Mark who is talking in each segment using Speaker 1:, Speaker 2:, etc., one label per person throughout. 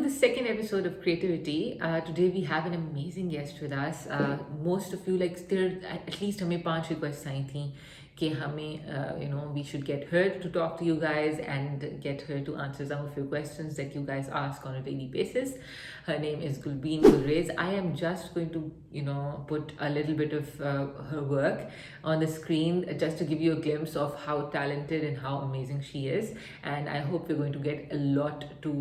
Speaker 1: the second episode of Creativity. Today we have an amazing guest with us. Most of you like still at least हमें 5 requests आई थी कि हमें we should get her to talk to you guys and get her to answer some of your questions that you guys ask on a daily basis. Her name is Gulbeen Gulrez. I am just going to put a little bit of her work on the screen just to give you a glimpse of how talented and how amazing she is, and I hope we're going to get a lot to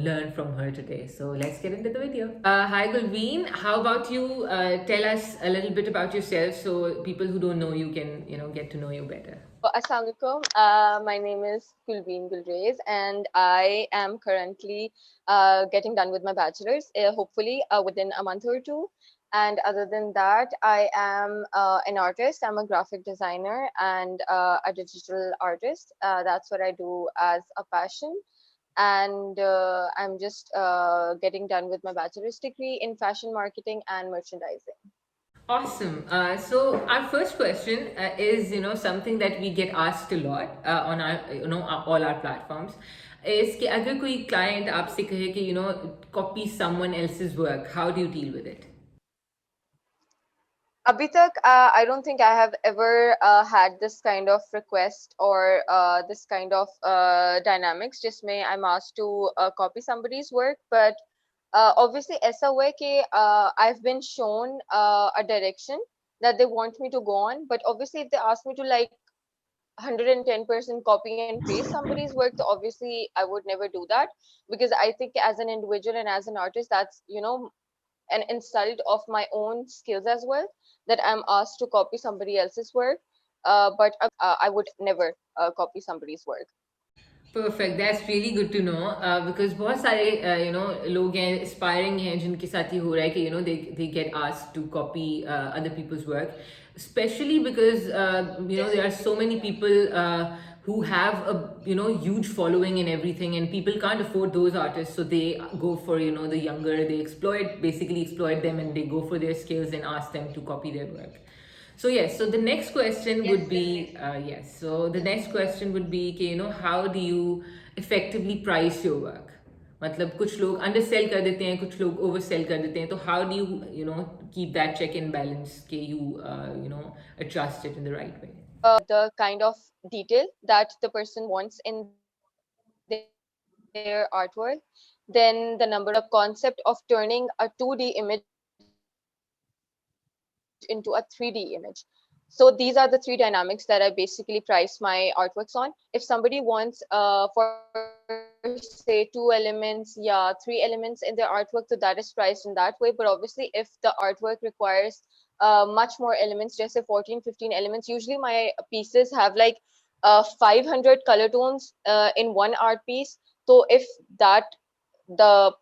Speaker 1: learn from her today. So let's get into the video. Hi Gulbeen, how about you tell us a little bit about yourself so people who don't know you can get to know you better.
Speaker 2: Assalamu alaikum. My name is Gulbeen Gulrez, and I am currently getting done with my bachelor's, hopefully within a month or two. And other than that, I am an artist. I'm a graphic designer and a digital artist. That's what I do as a passion. And I'm just getting done with my bachelor's degree in fashion marketing and merchandising.
Speaker 1: Awesome. So our first question is, something that we get asked a lot on our, all our platforms, is कि अगर कोई client आपसे कहे कि copy someone else's work, how do you deal with it?
Speaker 2: Abhi tak, I don't think I have ever had this kind of request or this kind of dynamics. Just may I'm asked to copy somebody's work, but obviously, aisa hua hai कि I've been shown a direction that they want me to go on. But obviously, if they ask me to like 110% copy and paste somebody's work, so obviously I would never do that, because I think as an individual and as an artist, that's an insult of my own skills as well, that I'm asked to copy somebody else's work. But I would never copy somebody's work.
Speaker 1: Perfect. That's really good to know because बहुत सारे लोग हैं aspiring हैं जिनके साथ ये हो रहा है कि they get asked to copy other people's work, especially because there are so many people who have a huge following and everything, and people can't afford those artists, so they go for the younger. They basically exploit them, and they go for their skills and ask them to copy their work. So yes, so the next question would be yes. So the next question would be कि how do you effectively price your work? मतलब कुछ लोग undersell कर देते हैं, कुछ लोग oversell कर देते हैं. तो how do you keep that check and balance कि you adjust it in the right way?
Speaker 2: The kind of detail that the person wants in their artwork, then the number of concept of turning a 2D image into a 3D image. So these are the three dynamics that I basically price my artworks on. If somebody wants for say 2 elements, yeah, 3 elements in their artwork, so that is priced in that way. But obviously if the artwork requires much more elements, just say 14, 15 elements, usually my pieces have like 500 color tones in one art piece. So if that the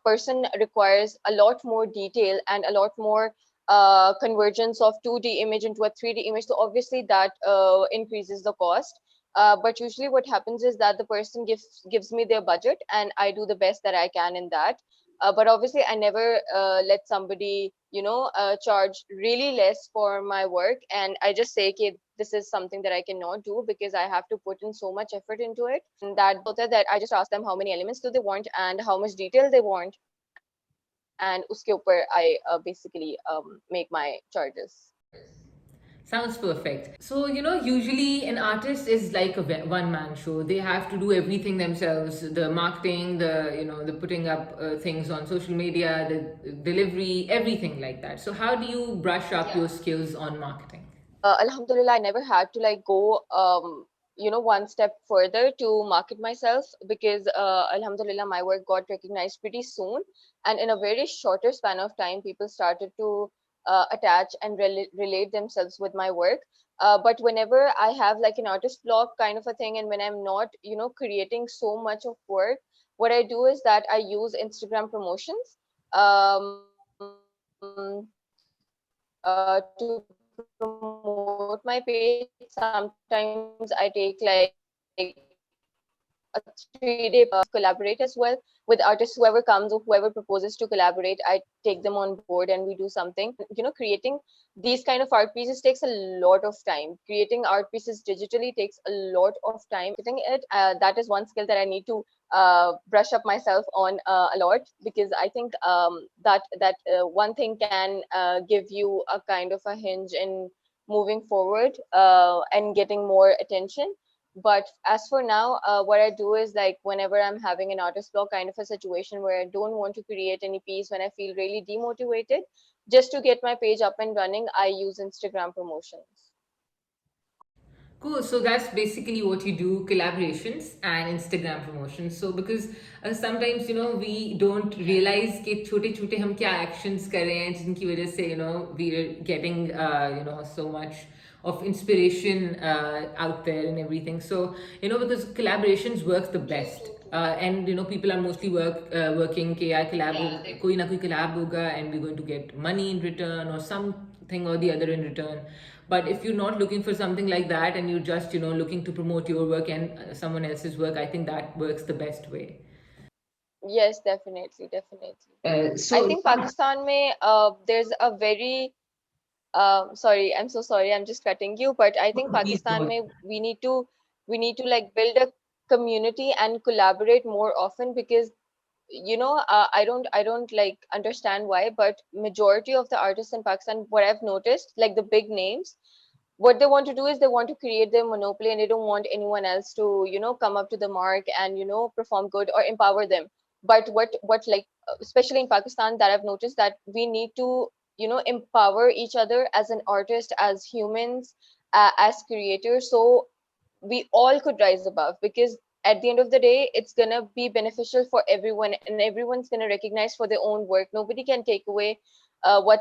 Speaker 2: person requires a lot more detail and a lot more convergence of 2D image into a 3D image, so obviously that increases the cost. But usually what happens is that the person gives me their budget and I do the best that I can in that. But obviously I never let somebody charge really less for my work, and I just say okay, this is something that I cannot do because I have to put in so much effort into it. And that I just ask them how many elements do they want and how much detail they want, and uske upar I basically make my charges.
Speaker 1: Sounds perfect. So, usually an artist is like a one-man show. They have to do everything themselves, the marketing, the putting up things on social media, the delivery, everything like that. So, how do you brush up your skills on marketing?
Speaker 2: Alhamdulillah, I never had to like go one step further to market myself, because alhamdulillah my work got recognized pretty soon, and in a very shorter span of time people started to attach and relate themselves with my work. But whenever I have like an artist block kind of a thing, and when I'm not creating so much of work, what I do is that I use Instagram promotions to promote my page. Sometimes I take like a 3-day collaborate as well with artists. Whoever comes or whoever proposes to collaborate, I take them on board and we do something. Creating these kind of art pieces takes a lot of time. Creating art pieces digitally takes a lot of time. Getting it, that is one skill that I need to brush up myself on a lot, because I think that one thing can give you a kind of a hinge in moving forward and getting more attention. But as for now, what I do is, like, whenever I'm having an artist block kind of a situation where I don't want to create any piece, when I feel really demotivated, just to get my page up and running, I use Instagram promotions.
Speaker 1: Cool. So that's basically what you do, collaborations and Instagram promotions. So because sometimes we don't realize कि छोटे छोटे हम क्या actions कर रहे हैं जिनकी वजह से we are getting so much of inspiration out there and everything. So because collaborations works the best. And people are mostly working कि यार collab कोई ना कोई collab होगा and we're going to get money in return or something or the other in return. But if you're not looking for something like that and you're just looking to promote your work and someone else's work, I think that works the best way.
Speaker 2: Yes, definitely, definitely. I
Speaker 1: So
Speaker 2: think Pakistan mein, there's a very sorry, I'm so sorry, I'm just cutting you, but I think
Speaker 1: please go
Speaker 2: Pakistan
Speaker 1: on.
Speaker 2: mein, we need to like build a community and collaborate more often, because I don't like understand why, but majority of the artists in Pakistan, what I've noticed, like the big names, what they want to do is they want to create their monopoly, and they don't want anyone else to come up to the mark and perform good or empower them. But what like especially in Pakistan, that I've noticed, that we need to empower each other as an artist, as humans, as creators, so we all could rise above. Because at the end of the day, it's gonna be beneficial for everyone, and everyone's gonna recognize for their own work. Nobody can take away what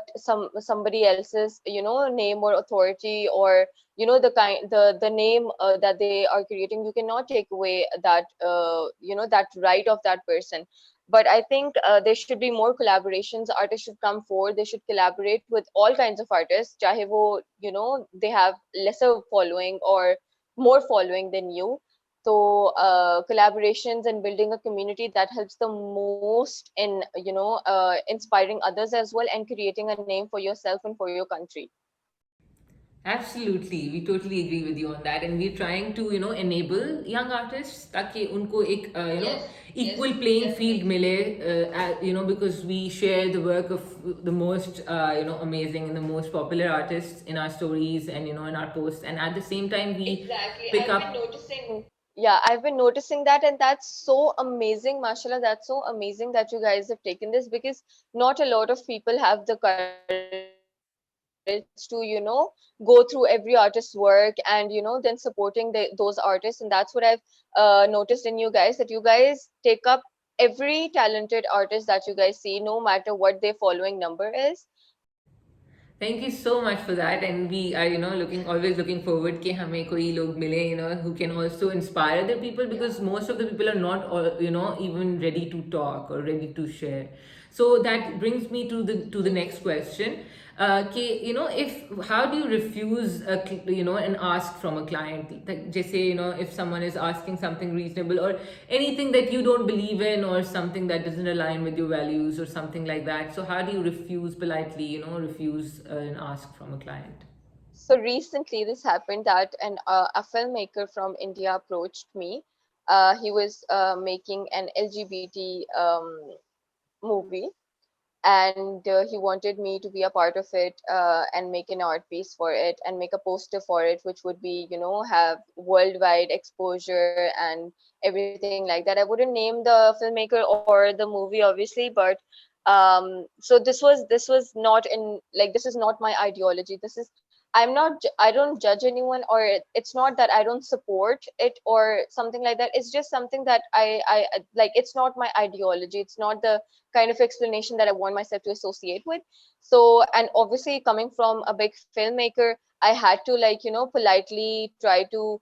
Speaker 2: somebody else's name or authority, or the name that they are creating. You cannot take away that that right of that person. But I think there should be more collaborations. Artists should come forward, they should collaborate with all kinds of artists, chahe wo they have lesser following or more following than you. So collaborations and building a community, that helps the most in inspiring others as well, and creating a name for yourself and for your country.
Speaker 1: Absolutely, we totally agree with you on that, and we're trying to enable young artists ताकि उनको एक equal playing field मिले, because we share the work of the most amazing and the most popular artists in our stories and in our posts, and at the same time we pick up.
Speaker 2: Yeah, I've been noticing that, and that's so amazing, mashallah. That's so amazing that you guys have taken this, because not a lot of people have the courage to go through every artist's work, and then supporting those artists. And that's what I've noticed in you guys, that you guys take up every talented artist that you guys see, no matter what their following number is.
Speaker 1: Thank you so much for that, and we are always looking forward कि हमें कोई लोग मिले who can also inspire other people, because most of the people are not even ready to talk or ready to share. So that brings me to the next question. कि if how do you refuse an ask from a client, like just say if someone is asking something reasonable or anything that you don't believe in or something that doesn't align with your values or something like that, so how do you refuse politely, refuse an ask from a client?
Speaker 2: So recently, this happened that a filmmaker from India approached me. He was making an LGBT movie, and he wanted me to be a part of it, and make an art piece for it and make a poster for it, which would be have worldwide exposure and everything like that. I wouldn't name the filmmaker or the movie, obviously, but so this was not in, like, this is not my ideology. This is, I don't judge anyone, or it's not that I don't support it or something like that. It's just something that like, it's not my ideology. It's not the kind of explanation that I want myself to associate with. So, and obviously, coming from a big filmmaker, I had to, like, politely try to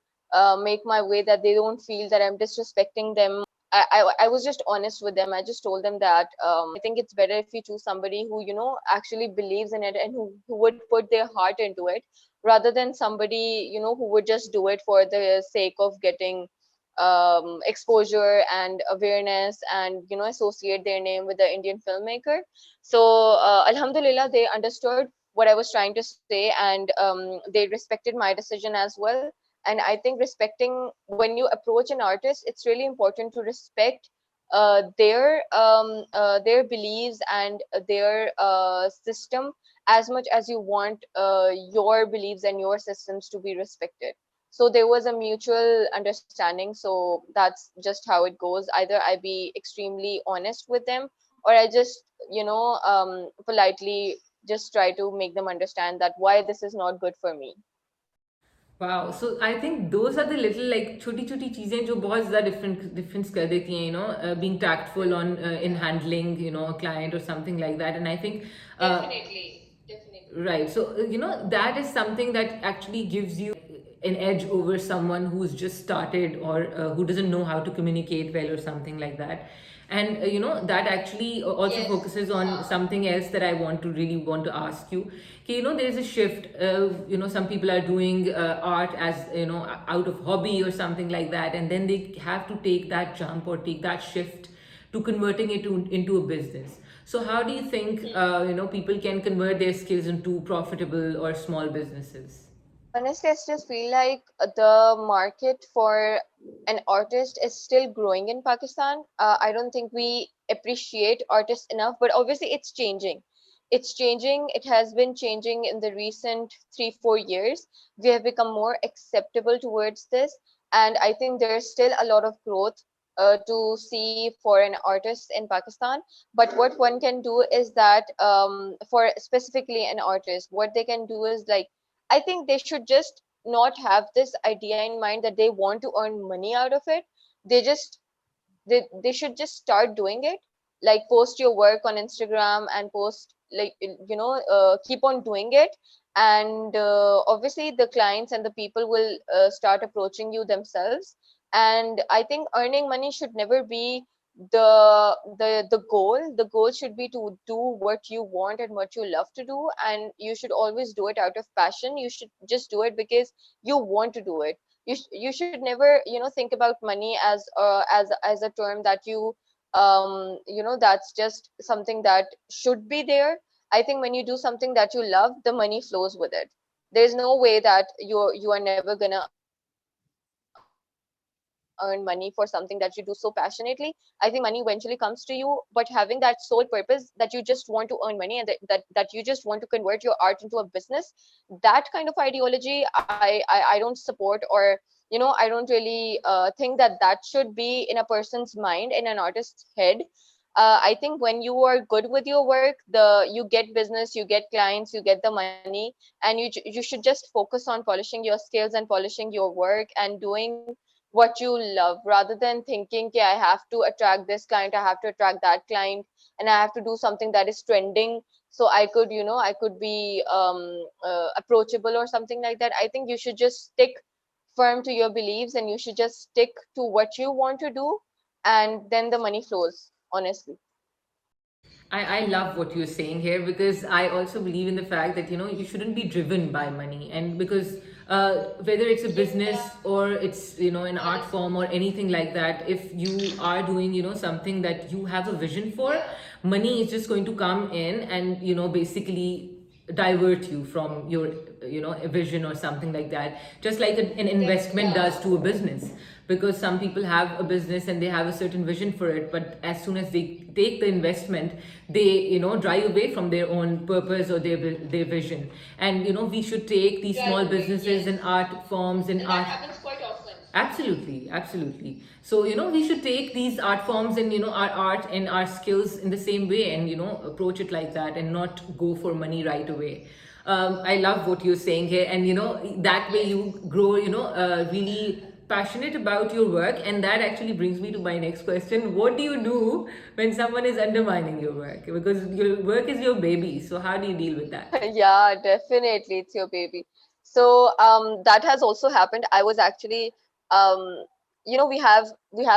Speaker 2: make my way, that they don't feel that I'm disrespecting them. I was just honest with them. I just told them that I think it's better if you choose somebody who actually believes in it, and who would put their heart into it, rather than somebody who would just do it for the sake of getting exposure and awareness, and associate their name with the Indian filmmaker. So alhamdulillah, they understood what I was trying to say, and they respected my decision as well. And I think respecting, when you approach an artist, it's really important to respect their beliefs and their system, as much as you want your beliefs and your systems to be respected. So there was a mutual understanding. So that's just how it goes. Either I be extremely honest with them, or I just politely just try to make them understand that why this is not good for me.
Speaker 1: Wow, so I think those are the little like छोटी छोटी चीजें जो बहुत ज़्यादा difference कर देती हैं, being tactful on in handling, a client or something like that. And I think
Speaker 2: Definitely, definitely.
Speaker 1: right. So, that is something that actually gives you an edge over someone who's just started, or who doesn't know how to communicate well or something like that. And, that actually also
Speaker 2: Yes.
Speaker 1: focuses on something else that I really want to ask you. Okay, there's a shift. Some people are doing art as, out of hobby or something like that. And then they have to take that jump or take that shift to converting it into a business. So how do you think people can convert their skills into profitable or small businesses?
Speaker 2: Honestly, I still feel like the market for an artist is still growing in Pakistan. I don't think we appreciate artists enough, but obviously it's changing. It's changing. It has been changing in the recent 3, 4 years. We have become more acceptable towards this, and I think there's still a lot of growth to see for an artist in Pakistan. But what one can do is that, for specifically an artist, what they can do is like, I think they should just not have this idea in mind that they want to earn money out of it. They just they should just start doing it. Like, post your work on Instagram and post, like, keep on doing it. And obviously the clients and the people will start approaching you themselves. And I think earning money should never be the goal. The goal should be to do what you want and what you love to do, and you should always do it out of passion. You should just do it because you want to do it. You should never think about money as a term that that's just something that should be there. I think when you do something that you love, the money flows with it. There's no way that you are never gonna earn money for something that you do so passionately. I think money eventually comes to you, but having that sole purpose that you just want to earn money, and that you just want to convert your art into a business, that kind of ideology I don't support. Or I don't really think that that should be in a person's mind, in an artist's head. I think when you are good with your work, you get business, you get clients, you get the money, and you should just focus on polishing your skills and polishing your work and doing what you love, rather than thinking, okay, I have to attract this client, I have to attract that client, and I have to do something that is trending, so I could be approachable or something like that. I think you should just stick firm to your beliefs, and you should just stick to what you want to do, and then the money flows, honestly.
Speaker 1: I love what you're saying here, because I also believe in the fact that you shouldn't be driven by money. And because whether it's a business or it's an art form or anything like that, if you are doing something that you have a vision for, money is just going to come in and basically divert you from your a vision or something like that, just like an investment does to a business. Because some people have a business and they have a certain vision for it, but as soon as they take the investment, they drive away from their own purpose or their vision. And we should take these small businesses and art forms and art. Absolutely, absolutely. So, we should take these art forms and, our art and our skills in the same way, and, approach it like that and not go for money right away. I love what you're saying here. And, that way you grow, really passionate about your work. And that actually brings me to my next question. What do you do when someone is undermining your work? Because your work is your baby. So, how do you deal with that?
Speaker 2: Yeah, definitely, it's your baby. So that has also happened. I was actually, um we have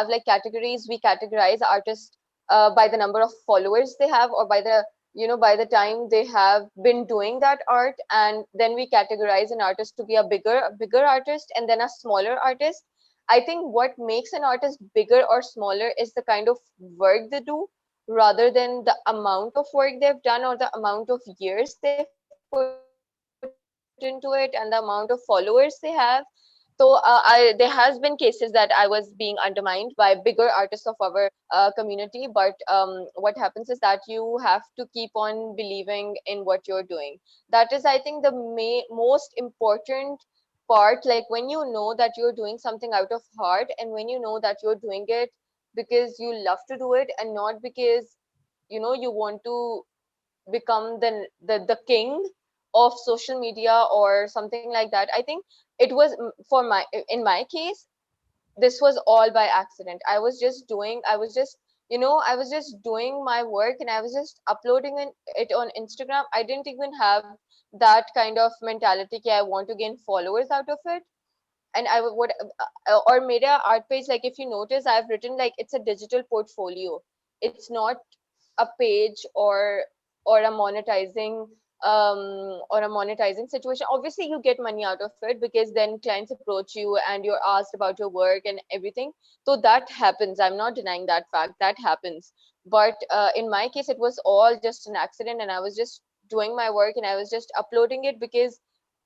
Speaker 2: like categories. We categorize artists by the number of followers they have, or by the time they have been doing that art. And then we categorize an artist to be a bigger artist, and then a smaller artist. I think what makes an artist bigger or smaller is the kind of work they do, rather than the amount of work they've done or the amount of years they've put into it and the amount of followers they have. So there has been cases that I was being undermined by bigger artists of our community, but what happens is that you have to keep on believing in what you're doing. That is, I think, the most important part. Like when you know that you're doing something out of heart, and when you know that you're doing it because you love to do it and not because you want to become the king of social media or something like that. I think it was for my in my case, this was all by accident. I was just doing my work, and I was just uploading it on Instagram. I didn't even have that kind of mentality that I want to gain followers out of it. And would or made a art page. Like if you notice, I've written like it's a digital portfolio. It's not a page or a monetizing situation. Obviously you get money out of it because then clients approach you and you're asked about your work and everything. So that happens. I'm not denying that fact. That happens. But in my case, it was all just an accident, and I was just doing my work and I was just uploading it because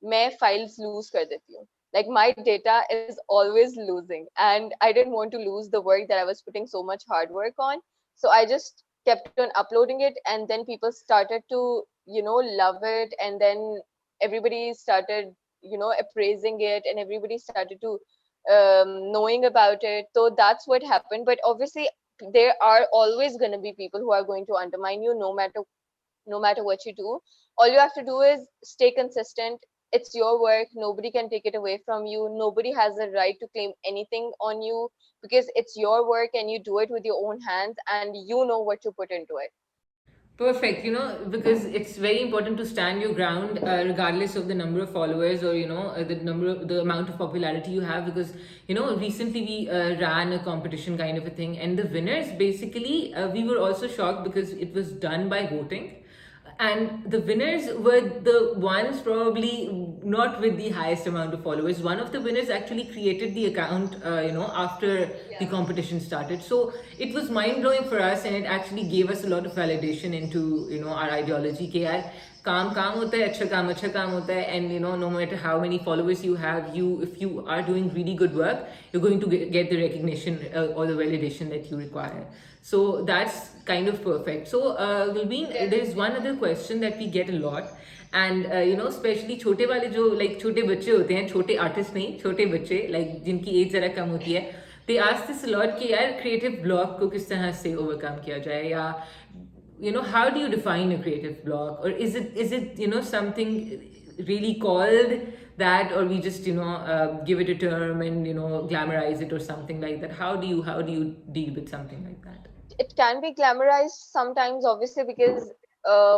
Speaker 2: मैं files lose कर देती हूँ. Like my data is always losing, and I didn't want to lose the work that I was putting so much hard work on. So I just kept on uploading it, and then people started to love it, and then everybody started appraising it, and everybody started to knowing about it. So that's what happened. But obviously there are always going to be people who are going to undermine you, no matter what you do. All you have to do is stay consistent. It's your work. Nobody can take it away from you. Nobody has the right to claim anything on you, because it's your work and you do it with your own hands and you know what you put into it.
Speaker 1: Perfect, because it's very important to stand your ground, regardless of the number of followers or the amount of popularity you have. Because recently we ran a competition kind of a thing, and the winners basically we were also shocked because it was done by voting, and the winners were the ones probably not with the highest amount of followers. One of the winners actually created the account after the
Speaker 2: Yeah.
Speaker 1: competition started. So it was mind blowing for us, and it actually gave us a lot of validation into our ideology कि यार काम काम होता है, अच्छा काम होता है. And no matter how many followers you have, if you are doing really good work, you're going to get the recognition or the validation that you require. So that's kind of perfect. So Gulbeen, there's one other question that we get a lot, and especially छोटे वाले जो like छोटे बच्चे होते हैं, छोटे artist नहीं, छोटे बच्चे like जिनकी एज जरा कम होती है, they ask this a lot कि यार creative block को किस तरह से overcome किया जाए, या how do you define a creative block, or is it something really called that, or we just give it a term and glamorize it or something like that. How do you deal with something like that?
Speaker 2: It can be glamorized sometimes, obviously, because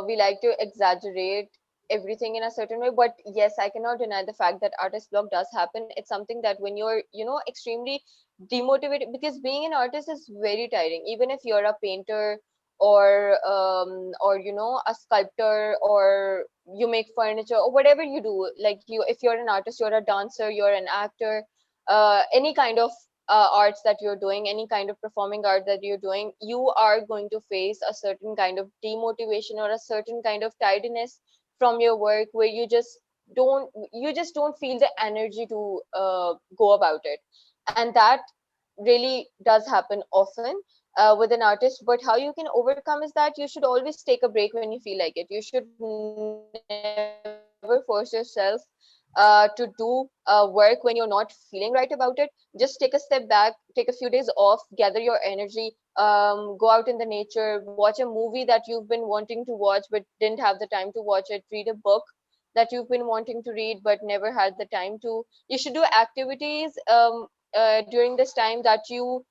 Speaker 2: we like to exaggerate everything in a certain way. But yes, I cannot deny the fact that artist block does happen. It's something that when you're extremely demotivated, because being an artist is very tiring. Even if you're a painter or a sculptor, or you make furniture or whatever you do, like if you're an artist, you're a dancer, you're an actor, any kind of arts that you're doing, any kind of performing art that you're doing, you are going to face a certain kind of demotivation or a certain kind of tidiness from your work, where you just don't feel the energy to go about it. And that really does happen often with an artist. But how you can overcome is that you should always take a break when you feel like it. You should never force yourself to do work when you're not feeling right about it. Just take a step back, take a few days off, gather your energy, go out in the nature, watch a movie that you've been wanting to watch but didn't have the time to watch it, read a book that you've been wanting to read but never had the time to. You should do activities during this time that you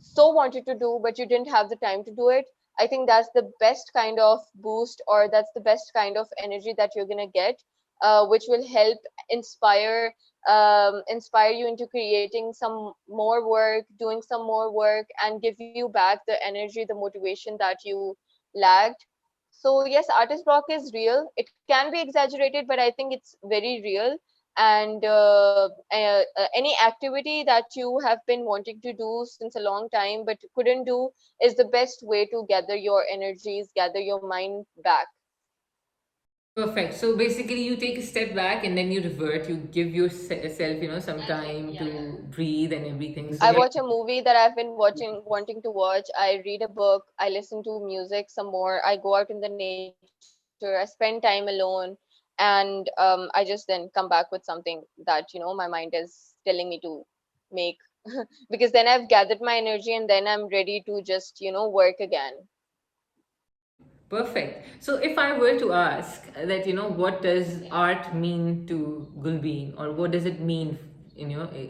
Speaker 2: so wanted to do but you didn't have the time to do it. I think that's the best kind of boost, or that's the best kind of energy that you're going to get, which will help inspire inspire you into creating some more work, doing some more work, and give you back the energy, the motivation that you lacked. So yes, artist block is real. It can be exaggerated, but I think it's very real. and any activity that you have been wanting to do since a long time but couldn't do is the best way to gather your energies, gather your mind back.
Speaker 1: Perfect. So basically, you take a step back and then you revert. You give yourself, some time to breathe and everything. So
Speaker 2: I
Speaker 1: yeah,
Speaker 2: watch a movie that I've been wanting to watch. I read a book. I listen to music some more. I go out in the nature. I spend time alone, and I just then come back with something that my mind is telling me to make. Because then I've gathered my energy and then I'm ready to just work again.
Speaker 1: perfect. So if I were to ask that, what does art mean to Gulbeen, or what does it mean,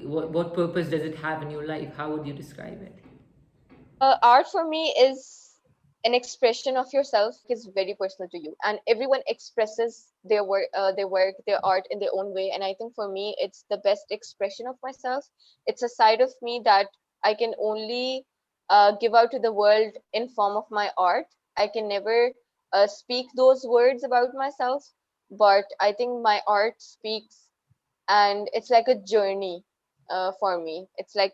Speaker 1: what purpose does it have in your life? How would you describe it?
Speaker 2: Art for me is an expression of yourself, is very personal to you, and everyone expresses their work, their art in their own way. And I think for me, it's the best expression of myself. It's a side of me that I can only give out to the world in form of my art. I can never speak those words about myself, but I think my art speaks, and it's like a journey for me. It's like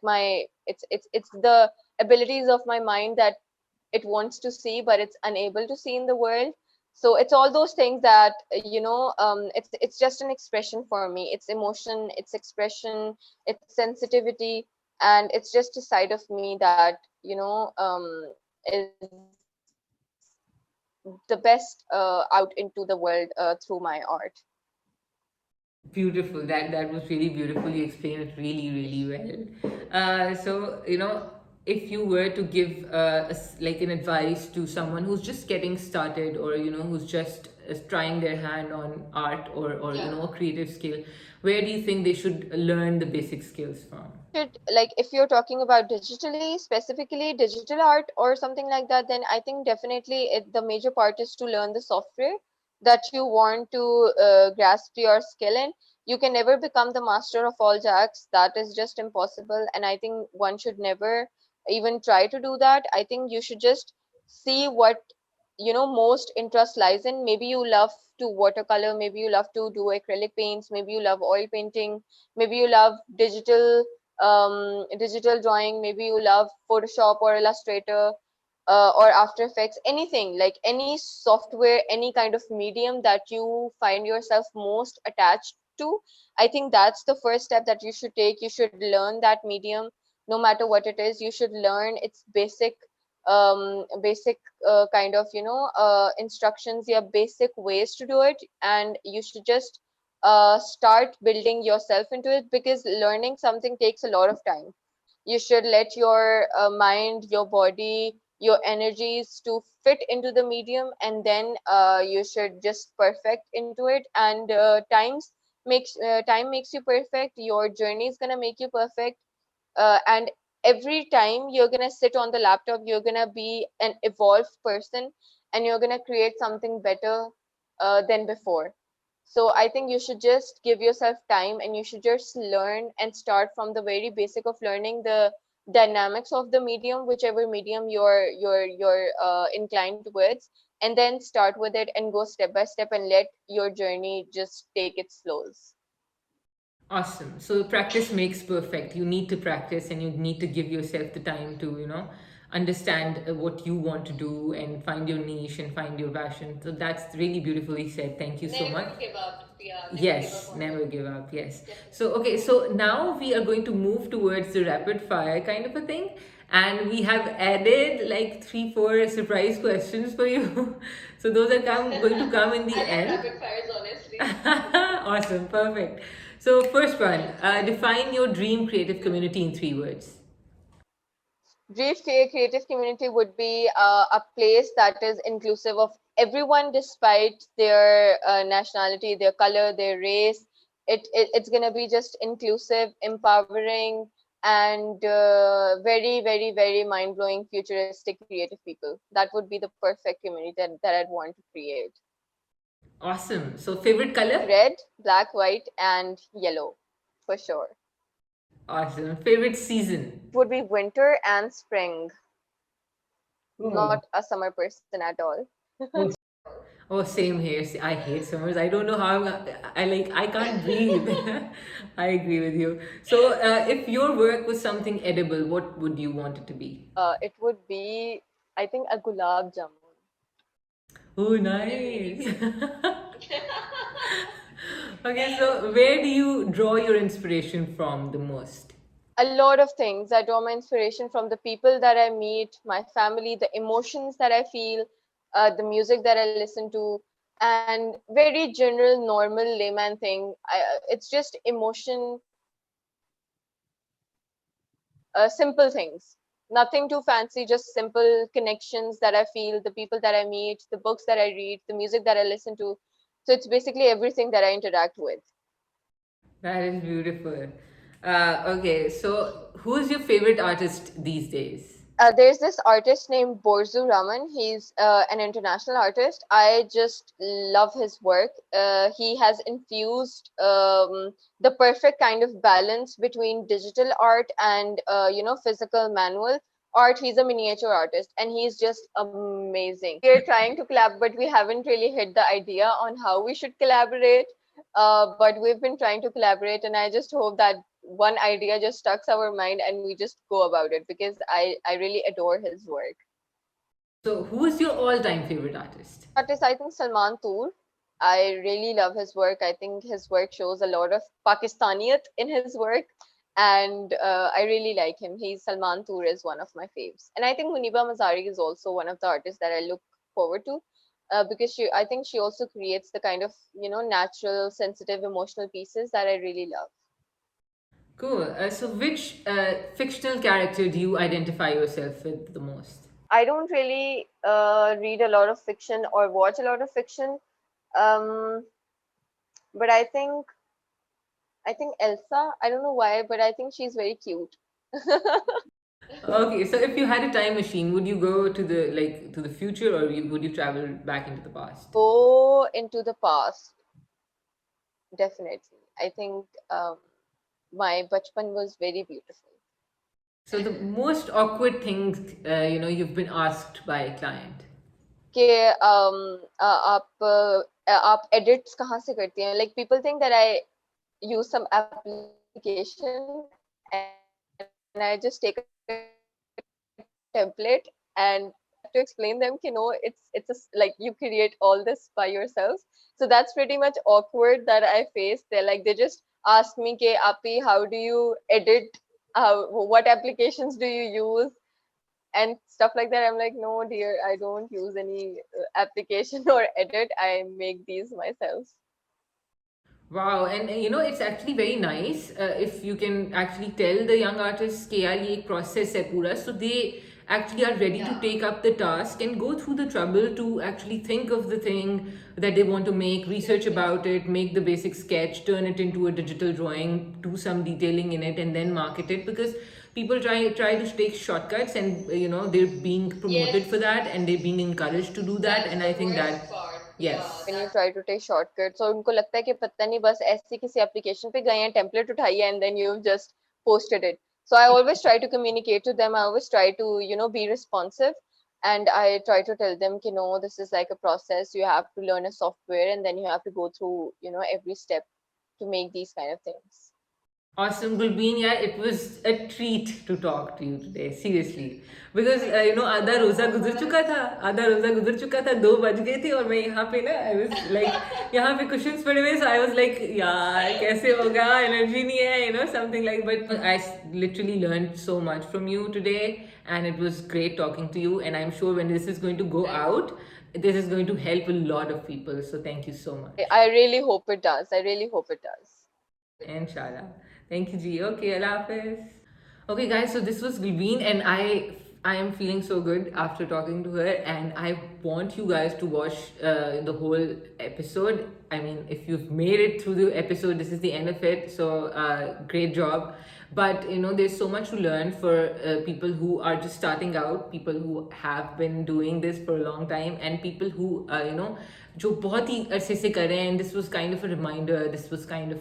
Speaker 2: it's the abilities of my mind that it wants to see but it's unable to see in the world. So it's all those things that it's just an expression for me. It's emotion, it's expression, it's sensitivity, and it's just a side of me that is the best out into the world through my art.
Speaker 1: Beautiful. That was really beautiful. You explained it really, really well. So if you were to give like an advice to someone who's just getting started, or who's just trying their hand on art, or a creative skill, where do you think they should learn the basic skills from?
Speaker 2: Should, like, if you're talking about digitally, specifically digital art or something like that, then I think definitely the major part is to learn the software that you want to grasp your skill in. You can never become the master of all jacks. That is just impossible, and I think one should never even try to do that. I think you should just see what most interest lies in. Maybe you love to watercolor, maybe you love to do acrylic paints, maybe you love oil painting, maybe you love digital drawing, maybe you love Photoshop or Illustrator, or After Effects, anything, like any software, any kind of medium that you find yourself most attached to. I think that's the first step that you should take. You should learn that medium, no matter what it is. You should learn its basic kind of instructions, yeah, basic ways to do it, and you should just start building yourself into it, because learning something takes a lot of time. You should let your mind, your body, your energies to fit into the medium, and then you should just perfect into it. And time makes you perfect. Your journey is going to make you perfect. And every time you're going to sit on the laptop, you're going to be an evolved person, and you're going to create something better than before. So I think you should just give yourself time, and you should just learn and start from the very basic of learning the dynamics of the medium, whichever medium you're inclined towards, and then start with it and go step by step and let your journey just take its flows.
Speaker 1: Awesome. So practice makes perfect. You need to practice, and you need to give yourself the time to, understand what you want to do and find your niche and find your passion. So that's really beautifully said. Thank you so much.
Speaker 2: Never give up. Yeah, never give
Speaker 1: Yes,
Speaker 2: up on
Speaker 1: never
Speaker 2: it.
Speaker 1: give up. Yes. So, okay, so now we are going to move towards the rapid fire kind of a thing. And we have added like three, four surprise questions for you. So those are going to come in the
Speaker 2: I love
Speaker 1: end.
Speaker 2: rapid fires, honestly.
Speaker 1: Awesome, perfect. So, first one, define your dream creative community in 3 words.
Speaker 2: Brief creative community would be a place that is inclusive of everyone, despite their nationality, their color, their race. It's gonna be just inclusive, empowering, and very, very, very mind blowing, futuristic, creative people. That would be the perfect community that I'd want to create.
Speaker 1: Awesome. So, favorite color?
Speaker 2: Red, black, white, and yellow, for sure.
Speaker 1: Awesome. Favorite season?
Speaker 2: Would be winter and spring.
Speaker 1: Oh,
Speaker 2: Not a summer person at all.
Speaker 1: Oh, same here. I hate summers. I don't know how I like. I can't breathe. I agree with you. So, if your work was something edible, what would you want it to be?
Speaker 2: It would be, I think, a gulab jamun.
Speaker 1: Oh, nice. Okay, so where do you draw your inspiration from the most?
Speaker 2: A lot of things. I draw my inspiration from the people that I meet, my family, the emotions that I feel, the music that I listen to, and very general, normal layman thing. It's just emotion, simple things. Nothing too fancy, just simple connections that I feel, the people that I meet, the books that I read, the music that I listen to. So it's basically everything that I interact with.
Speaker 1: That is beautiful. Okay, so who's your favorite artist these days?
Speaker 2: There's this artist named Borzu Raman. He's an international artist. I just love his work. He has infused the perfect kind of balance between digital art and physical manual art. He's a miniature artist, and he's just amazing. We're trying to collab, but we haven't really hit the idea on how we should collaborate. But we've been trying to collaborate, and I just hope that one idea just stuck our mind and we just go about it because I really adore his work.
Speaker 1: So, who is your all-time favorite artist?
Speaker 2: Artist, I think Salman Toor. I really love his work. I think his work shows a lot of Pakistaniyat in his work, and I really like him. He's Salman Toor is one of my faves, and I think Muniba Mazari is also one of the artists that I look forward to. Because I think she also creates the kind of natural, sensitive, emotional pieces that I really love.
Speaker 1: Cool. So, which fictional character do you identify yourself with the most?
Speaker 2: I don't really read a lot of fiction or watch a lot of fiction, um, but I think Elsa. I don't know why, but I think she's very cute.
Speaker 1: Okay, so if you had a time machine, would you go to the to the future, or would you travel back into the past?
Speaker 2: Go into the past, definitely. I think my bachpan was very beautiful.
Speaker 1: So the most awkward thing, you've been asked by a client.
Speaker 2: कि आप edits कहाँ से करती हैं? Like people think that I use some application and I just take a template and to explain them you know like you create all this by yourself. So that's pretty much awkward that I face. They just ask me ke api how do you edit, what applications do you use and stuff like that. I'm like, no dear, I don't use any application or edit. I make these myself.
Speaker 1: Wow, and it's actually very nice if you can actually tell the young artists कि यार ये एक process है पूरा, so they actually are ready to take up the task and go through the trouble to actually think of the thing that they want to make, research about it, make the basic sketch, turn it into a digital drawing, do some detailing in it, and then market it because people try to take shortcuts and they're being promoted for that and they're being encouraged to do that, and I think that yes.
Speaker 2: When you try to take shortcuts और उनको लगता है कि पता नहीं बस ऐसे किसी एप्लीकेशन पे गए हैं टेम्पलेट उठाई है and then you've just posted it. So I always try to communicate to them. I always try to be responsive, and I try to tell them no, this is like a process. You have to learn a software and then you have to go through every step to make these kind of things.
Speaker 1: Awesome, Gulbeen. Yeah, it was a treat to talk to you today. Seriously, because आधा रोजा गुजर चुका था, आधा रोजा गुजर चुका था, 2 बज गए थे और मैं यहाँ पे ना, I was like यहाँ पे cushions पड़े हुए, so I was like यार कैसे होगा, energy नहीं है, something like. But I literally learned so much from you today, and it was great talking to you. And I'm sure when this is going to go out, this is going to help a lot of people. So thank you so much.
Speaker 2: I really hope it does. I really hope it does.
Speaker 1: Inshallah. Thank you, G. Okay, Allah Hafiz. Okay, guys, so this was Gulbeen, and I am feeling so good after talking to her, and I want you guys to watch the whole episode. I mean, if you've made it through the episode, this is the end of it, so great job. But there's so much to learn for people who are just starting out, people who have been doing this for a long time, and people who जो बहुत ही अरसे से कर रहे हैं, and this was kind of a reminder, this was kind of,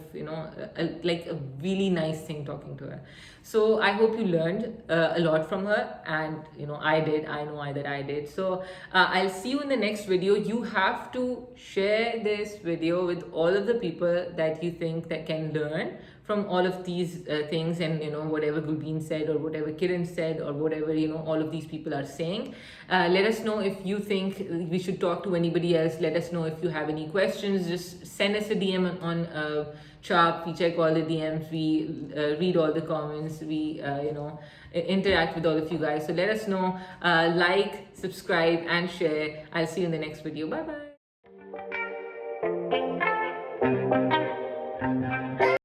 Speaker 1: like a really nice thing talking to her. So I hope you learned a lot from her, and I did. I know that I did. So I'll see you in the next video. You have to share this video with all of the people that you think that can learn from all of these things, and whatever Gulbeen said, or whatever Kiran said, or whatever all of these people are saying. Let us know if you think we should talk to anybody else. Let us know if you have any questions. Just send us a DM on Sharp. We check all the DMs. We read all the comments. We interact with all of you guys. So let us know. Like, subscribe, and share. I'll see you in the next video. Bye bye.